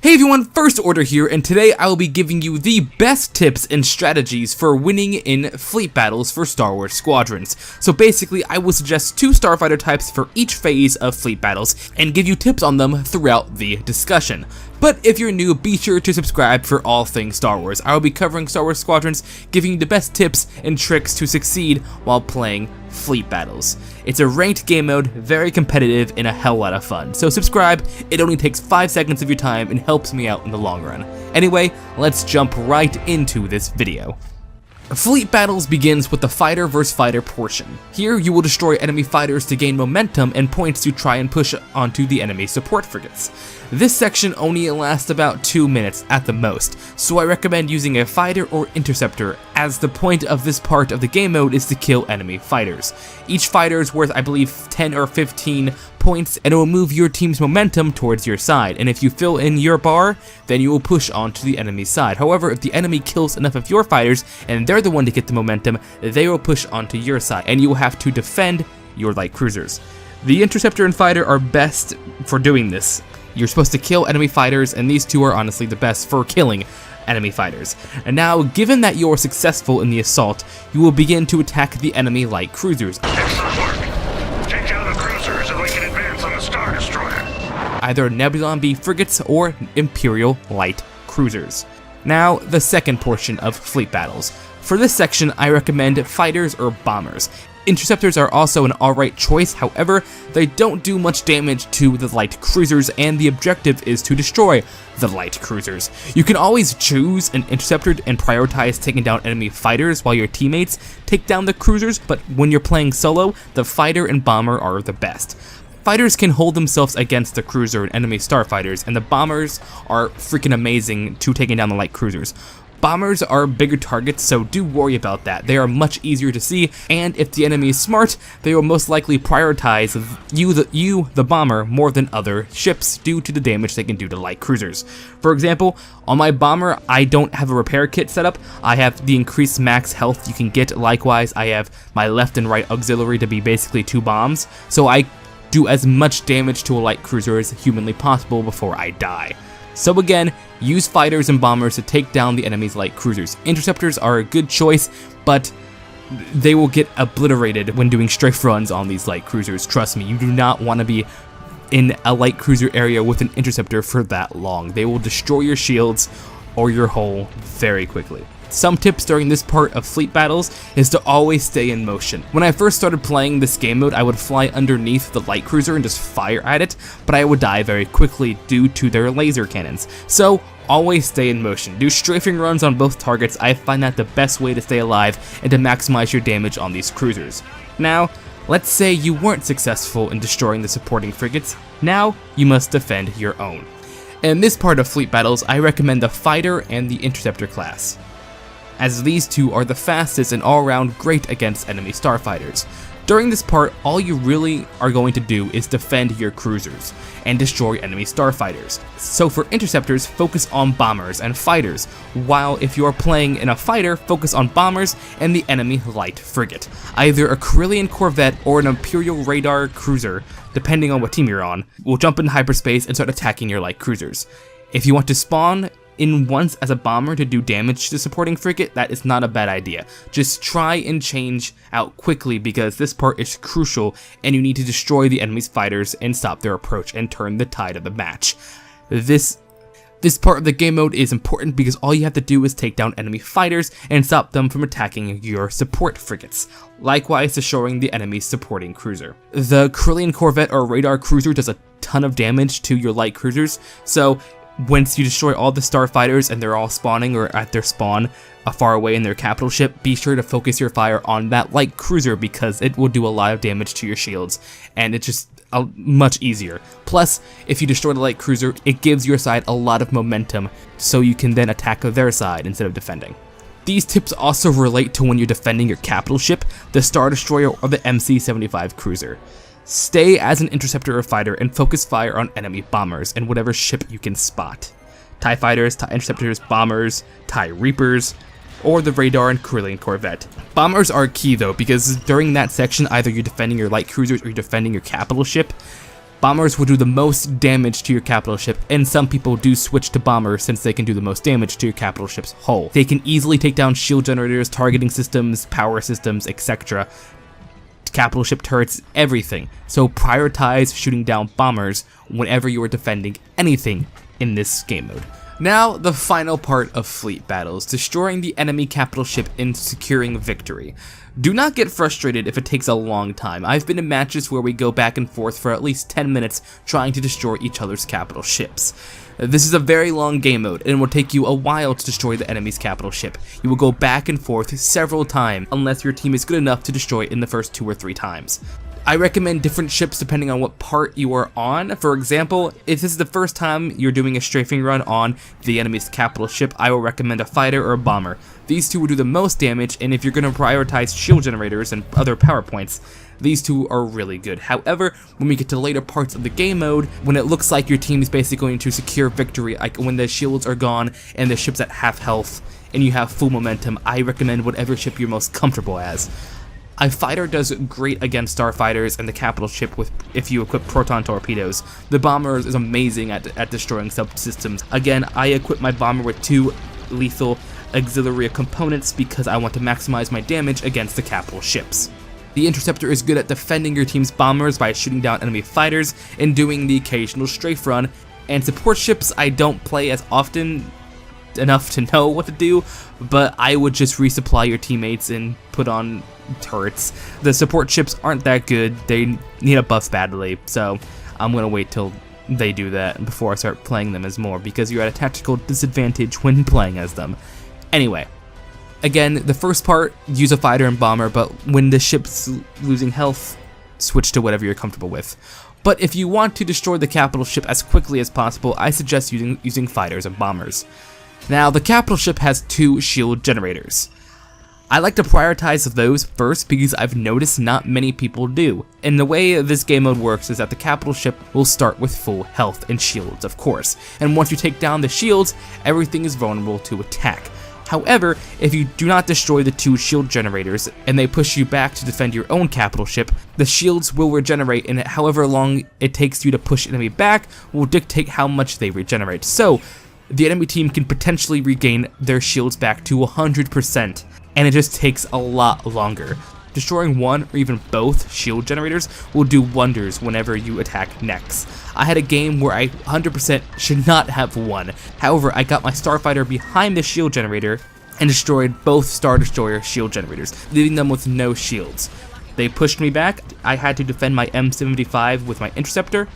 Hey everyone, First Order here, and today I will be giving you the best tips and strategies for winning in fleet battles for Star Wars Squadrons. So basically, I will suggest 2 starfighter types for each phase of fleet battles, and give you tips on them throughout the discussion. But if you're new, be sure to subscribe for all things Star Wars. I will be covering Star Wars Squadrons, giving you the best tips and tricks to succeed while playing fleet battles. It's a ranked game mode, very competitive, and a hell lot of fun. So subscribe, it only takes 5 seconds of your time and helps me out in the long run. Anyway, let's jump right into this video. Fleet battles begins with the fighter vs fighter portion. Here you will destroy enemy fighters to gain momentum and points to try and push onto the enemy support frigates. This section only lasts about 2 minutes at the most, so I recommend using a fighter or interceptor, as the point of this part of the game mode is to kill enemy fighters. Each fighter is worth, I believe, 10 or 15 points, and it will move your team's momentum towards your side, and if you fill in your bar, then you will push onto the enemy's side. However, if the enemy kills enough of your fighters, and they're the one to get the momentum, they will push onto your side, and you will have to defend your light cruisers. The interceptor and fighter are best for doing this. You're supposed to kill enemy fighters, and these two are honestly the best for killing enemy fighters. And now, given that you're successful in the assault, you will begin to attack the enemy light cruisers. Excellent work. Take down the cruisers and we can advance on the Star Destroyer. Either Nebulon B frigates or Imperial light cruisers. Now, the second portion of fleet battles. For this section, I recommend fighters or bombers. Interceptors are also an alright choice, however, they don't do much damage to the light cruisers, and the objective is to destroy the light cruisers. You can always choose an interceptor and prioritize taking down enemy fighters while your teammates take down the cruisers, but when you're playing solo, the fighter and bomber are the best. Fighters can hold themselves against the cruiser and enemy starfighters, and the bombers are freaking amazing to taking down the light cruisers. Bombers are bigger targets, so do worry about that. They are much easier to see, and if the enemy is smart, they will most likely prioritize you, the bomber, more than other ships due to the damage they can do to light cruisers. For example, on my bomber, I don't have a repair kit set up. I have the increased max health you can get. Likewise, I have my left and right auxiliary to be basically 2 bombs, so I do as much damage to a light cruiser as humanly possible before I die. So again, use fighters and bombers to take down the enemy's light cruisers. Interceptors are a good choice, but they will get obliterated when doing strafe runs on these light cruisers. Trust me, you do not want to be in a light cruiser area with an interceptor for that long. They will destroy your shields or your hull very quickly. Some tips during this part of fleet battles is to always stay in motion. When I first started playing this game mode, I would fly underneath the light cruiser and just fire at it, but I would die very quickly due to their laser cannons. So always stay in motion. Do strafing runs on both targets. I find that the best way to stay alive and to maximize your damage on these cruisers. Now, let's say you weren't successful in destroying the supporting frigates. Now, you must defend your own. In this part of fleet battles, I recommend the fighter and the interceptor class, as these two are the fastest and all-around great against enemy starfighters. During this part, all you really are going to do is defend your cruisers and destroy enemy starfighters. So for interceptors, focus on bombers and fighters, while if you are playing in a fighter, focus on bombers and the enemy light frigate. Either a Corellian corvette or an Imperial radar cruiser, depending on what team you're on, will jump in hyperspace and start attacking your light cruisers. If you want to spawn in once as a bomber to do damage to the supporting frigate, that is not a bad idea. Just try and change out quickly, because this part is crucial and you need to destroy the enemy's fighters and stop their approach and turn the tide of the match. This part of the game mode is important because all you have to do is take down enemy fighters and stop them from attacking your support frigates, likewise destroying the enemy's supporting cruiser. The Corellian corvette or radar cruiser does a ton of damage to your light cruisers, so once you destroy all the starfighters and they're all spawning or at their spawn far away in their capital ship, be sure to focus your fire on that light cruiser because it will do a lot of damage to your shields, and it's just much easier. Plus, if you destroy the light cruiser, it gives your side a lot of momentum, so you can then attack their side instead of defending. These tips also relate to when you're defending your capital ship, the Star Destroyer or the MC-75 cruiser. Stay as an interceptor or fighter and focus fire on enemy bombers and whatever ship you can spot. TIE fighters, TIE interceptors, bombers, TIE Reapers, or the radar and Corellian corvette. Bombers are key though, because during that section, either you're defending your light cruisers or you're defending your capital ship. Bombers will do the most damage to your capital ship, and some people do switch to bombers since they can do the most damage to your capital ship's hull. They can easily take down shield generators, targeting systems, power systems, etc. Capital ship turrets, everything. So prioritize shooting down bombers whenever you are defending anything in this game mode. Now, the final part of fleet battles, destroying the enemy capital ship and securing victory. Do not get frustrated if it takes a long time. I've been in matches where we go back and forth for at least 10 minutes trying to destroy each other's capital ships. This is a very long game mode, and it will take you a while to destroy the enemy's capital ship. You will go back and forth several times unless your team is good enough to destroy it in the first 2 or 3 times. I recommend different ships depending on what part you are on. For example, if this is the first time you're doing a strafing run on the enemy's capital ship, I will recommend a fighter or a bomber. These two will do the most damage, and if you're going to prioritize shield generators and other power points, these two are really good. However, when we get to later parts of the game mode, when it looks like your team is basically going to secure victory, like when the shields are gone and the ship's at half health and you have full momentum, I recommend whatever ship you're most comfortable as. A fighter does great against starfighters and the capital ship if you equip proton torpedoes. The bomber is amazing at destroying subsystems. Again, I equip my bomber with 2 lethal auxiliary components because I want to maximize my damage against the capital ships. The interceptor is good at defending your team's bombers by shooting down enemy fighters and doing the occasional strafe run, and support ships I don't play as often enough to know what to do, but I would just resupply your teammates and put on turrets. The support ships aren't that good, they need a buff badly, so I'm gonna wait till they do that before I start playing them as more, because you're at a tactical disadvantage when playing as them. Anyway, again, the first part, use a fighter and bomber, but when the ship's losing health, switch to whatever you're comfortable with. But if you want to destroy the capital ship as quickly as possible, I suggest using fighters and bombers. Now, the capital ship has 2 shield generators. I like to prioritize those first because I've noticed not many people do. And the way this game mode works is that the capital ship will start with full health and shields, of course. And once you take down the shields, everything is vulnerable to attack. However, if you do not destroy the 2 shield generators and they push you back to defend your own capital ship, the shields will regenerate, and however long it takes you to push enemy back will dictate how much they regenerate. So, the enemy team can potentially regain their shields back to 100%, and it just takes a lot longer. Destroying one or even both shield generators will do wonders whenever you attack next. I had a game where I 100% should not have won. However, I got my starfighter behind the shield generator and destroyed both Star Destroyer shield generators, leaving them with no shields. They pushed me back. I had to defend my M75 with my interceptor,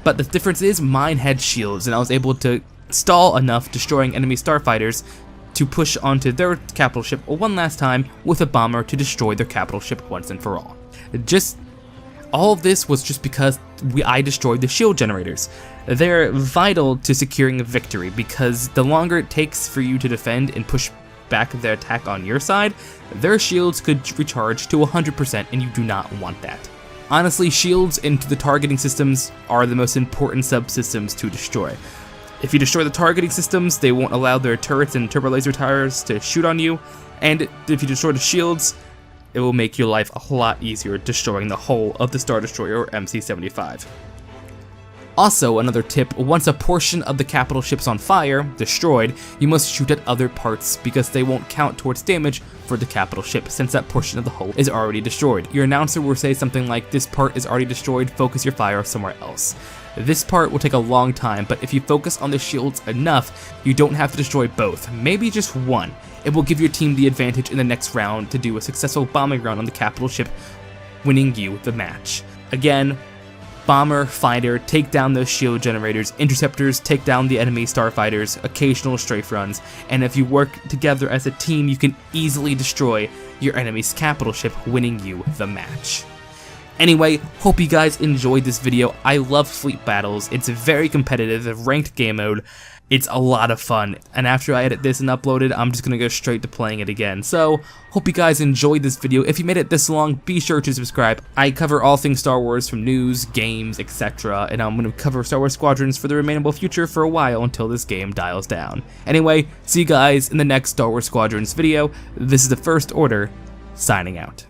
but the difference is mine had shields, and I was able to stall enough destroying enemy starfighters to push onto their capital ship one last time with a bomber to destroy their capital ship once and for all. All of this was just because I destroyed the shield generators. They're vital to securing a victory because the longer it takes for you to defend and push back their attack on your side, their shields could recharge to 100%, and you do not want that. Honestly, shields into the targeting systems are the most important subsystems to destroy. If you destroy the targeting systems, they won't allow their turrets and turbo laser towers to shoot on you, and if you destroy the shields, it will make your life a lot easier destroying the hull of the Star Destroyer or MC-75. Also, another tip, once a portion of the capital ship's on fire, destroyed, you must shoot at other parts because they won't count towards damage for the capital ship since that portion of the hull is already destroyed. Your announcer will say something like, "This part is already destroyed, focus your fire somewhere else." This part will take a long time, but if you focus on the shields enough, you don't have to destroy both, maybe just one. It will give your team the advantage in the next round to do a successful bombing run on the capital ship, winning you the match. Again, bomber, fighter, take down those shield generators, interceptors, take down the enemy starfighters, occasional strafe runs, and if you work together as a team, you can easily destroy your enemy's capital ship, winning you the match. Anyway, hope you guys enjoyed this video. I love fleet battles. It's a very competitive, a ranked game mode. It's a lot of fun, and after I edit this and upload it, I'm just gonna go straight to playing it again. So, hope you guys enjoyed this video. If you made it this long, be sure to subscribe. I cover all things Star Wars, from news, games, etc., and I'm gonna cover Star Wars Squadrons for the remainable future for a while until this game dials down. Anyway, see you guys in the next Star Wars Squadrons video. This is the First Order, signing out.